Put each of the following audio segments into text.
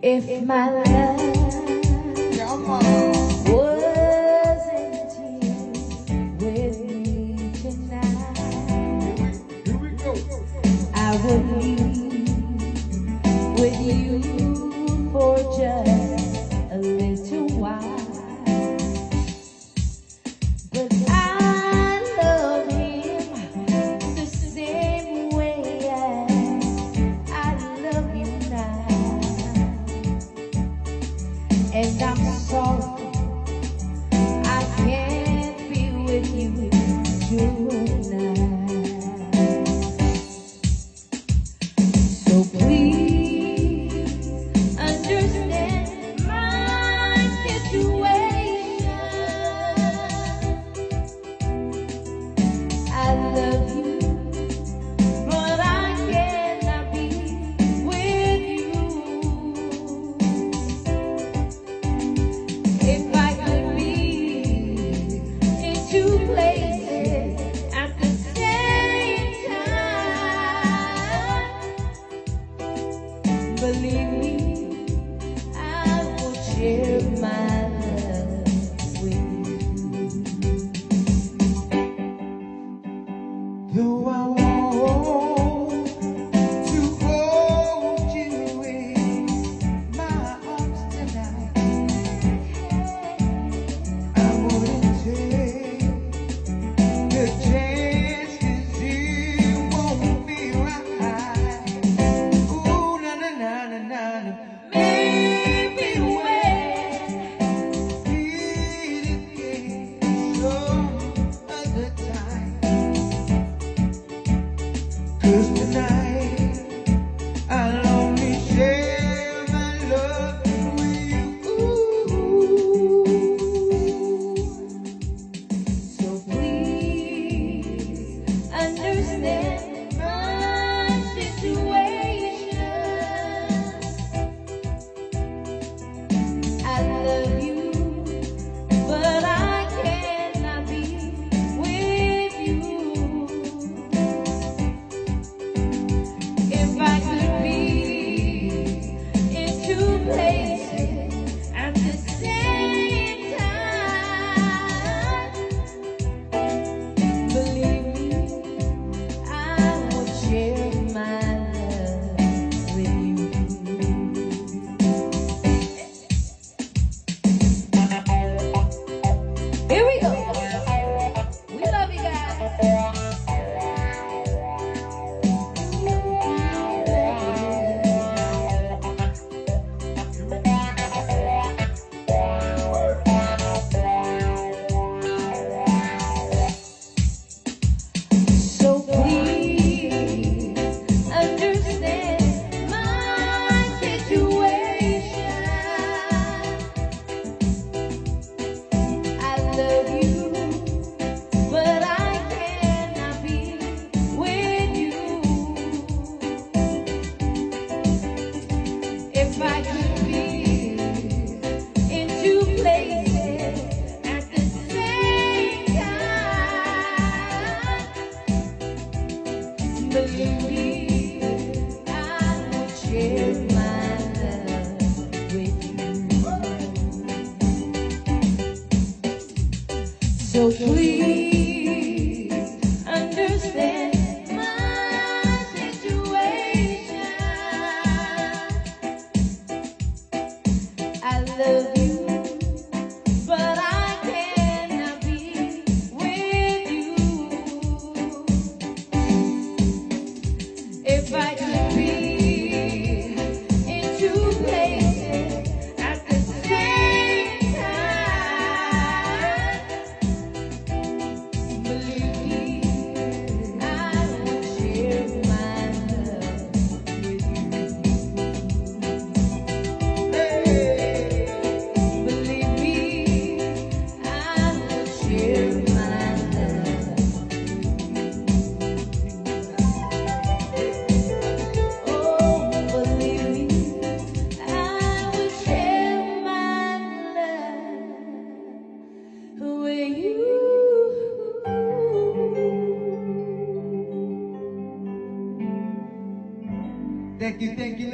If my love wasn't here with me tonight, Here we go. I would leave with you for just a little while. But I love him the same way as I love you now. And I'm sorry I can't be with you tonight. So please understand my situation. I love you, but I cannot be with you. If I could be in two places at the same time, believe me, I will share my love with you. Though I want to hold you in my arms tonight, I wouldn't take the chances it won't be right. Ooh, na na na na na na. Maybe when Be it again some other time. 'Cause tonight I'll only share my love with you. So please understand my situation. I love you, but I cannot be with you. If I could be in two places at the same time, believe me, I would share my love with you. Here we go. We love you guys. So please understand my situation. I love you, but I cannot be with you. If I could be in two places at the same time, believe me, I would share my love with you. So please understand my situation. I love you, but I cannot be with you. If I could be in two places at the same time,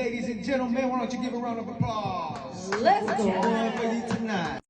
ladies and gentlemen, why don't you give a round of applause? Let's go. One for you tonight.